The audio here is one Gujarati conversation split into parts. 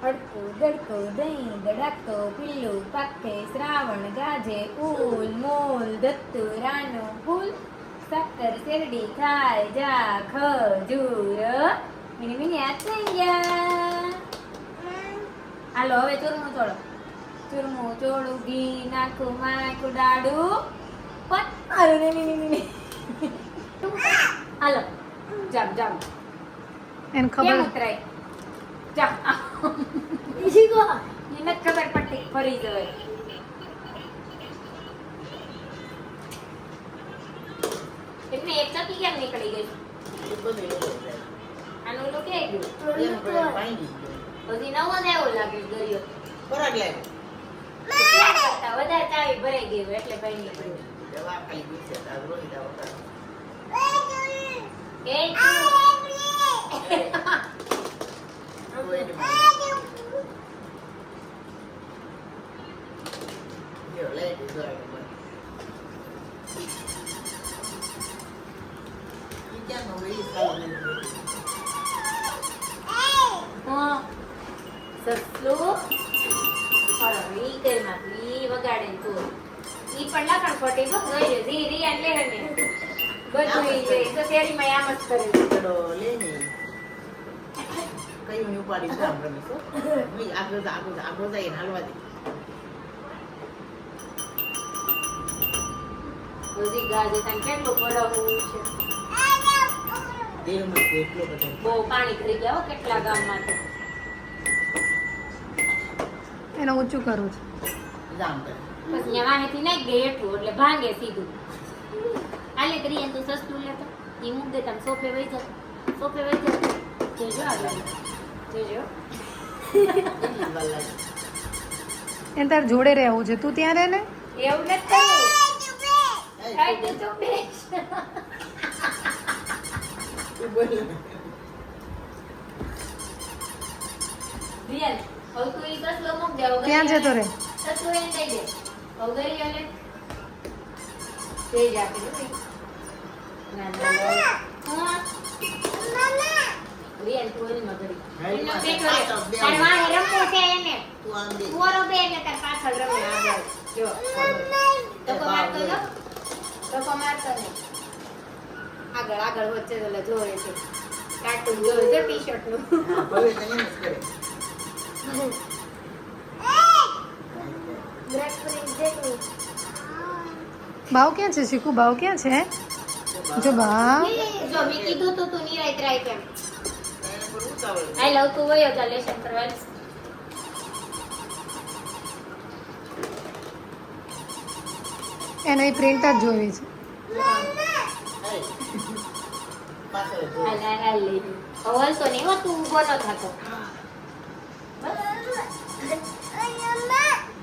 અડકો દડકો દહીં દડાકો પીલું પાકે શ્રાવણ ગાજે ઉલ મોલ દત્તુ રાનો ફૂલ સાકર શેરડી ખાય જા ખજૂર મિની મિની હાથ થઈ ગયા. હાલો હવે ચૂરમું ચોળું ઘી નાખું માખું ડાડું પત્તર મિની હાલો જામ જામ એને ખબર ઉતરાય જામ એને ખબર પડતી ફરી જવાય. એટલે એક ચકી કેમ નીકળી ગઈ? આનું ઓલું ક્યાં ગયું? હજી નવો જ આવ્યો લાગે દરિયો. વધારે ચાવી ભરાઈ ગયું એટલે ભાઈ નીકળ્યું. સસલું ઈ ઘરમાં ઈ વગાડે તું ઈ પણ લખણ ફટી બસ ગઈ રી રિયા લે ને બધું ઈ લે તો શેરીમાં આમ જ કરે ચડો લે ને કઈ હું ઉપાડી જામ રમીશો મી આગળ જાય હાલવા દે રોજી ગાજે તને કેટલું પડવું છે દેહમાં કેટલો બધો બહુ પાણી કરી ગયા હો કેટલા ગામમાં તો એને ઊંચું કરું છું બસ અહીંયા વાહેથી નાખ ગઈ એટલું એટલે ભાંગે સીધું. આલે કરી તું સસ્તું લેતો ઈ મૂક દે તમ સોફે વઈ જા જોજો આગળ જોજો એને તાર જોડે રહેવું છે તું ત્યાં રહે ને એવું નથી થયું કાઈ તો ચોપે રિયલ હવે તું ઈ સસલો મૂક દે ક્યાં જતો રે સસલો એને દઈ દે હવે ગઈ આલે તે જાતી ના હા રિયલ તું એની મગરી એનો બેઠો રે તાર વાહે રમવો છે એને તું આમ દે ઓરો બે એટલે તાર પાછળ રમે આગળ જો તો મારતો ન તો મારતો ને આગળ વચ્ચે ઓલે જોવે છે કાર્ટૂન જોવે છે ટી-શર્ટ નું હવે તને મિસ કરે ભાવ ક્યાં છે શીખુ ભાવ ક્યાં છે જો ભાવ જો મે કીધું તો તું નિરાય ટ્રાય કેમ આઈ લવ તું વયો જા લેશન કરવા એને પ્રિન્ટ જ જોવી છે અવલ તો નહીં હો તું ઊભો ન થતો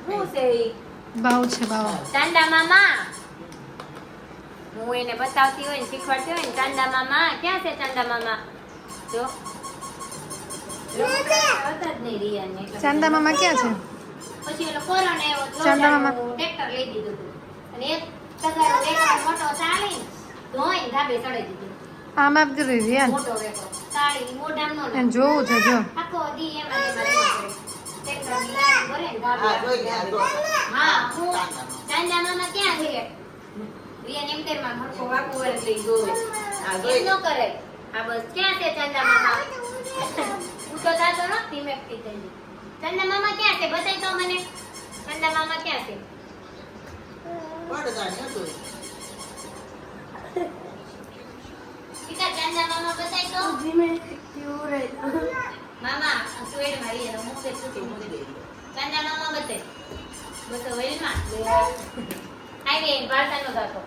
શું છે ઈ ભાવ છે ભાવ ચાંદા મામા હું એને બતાવતી હોય ને શીખવાડતી હોય ને ચાંદા મામા ક્યાં છે ચાંદા મામા જો હતા જ નહીં રિયાને ચાંદા મામા ક્યાં છે પછી ઓલો કોરોના આવ્યો ચાંદા મામા ટ્રેક્ટર લઈ દીધું હતું અને એક તગારો વેકરો મોટો ચાલી ધોઈને ધાબે ચડાઈ દીધું આમ આપજો રિયાન મોટો વેકરો તાળી મોઢામ નો એને જોવું છે જો આખો દી એમાં ટ્રેક્ટર લારી ભરે ને ધાબે હા હું ચાંદા મામા ક્યાં છે રિયાન એમ તેરમાં મરકો વાકો વરસ લઈ જોવે એમ ન કરે આ બસ ક્યાં છે ચાંદા મામા હું તો જાતો નથી મેકતી થઈ ચાંદા મામા ક્યાં છે બતાઈ તો મને ચાંદા મામા ક્યાં છે ટીકા ચાંદા મામા બતાઈ તો મામા સ્વેડ મારી એનો મુખ છે છૂટી ચાંદા મામા બતાઈ બસ વેલમાં આઈ રે ભારતા નો ગાતો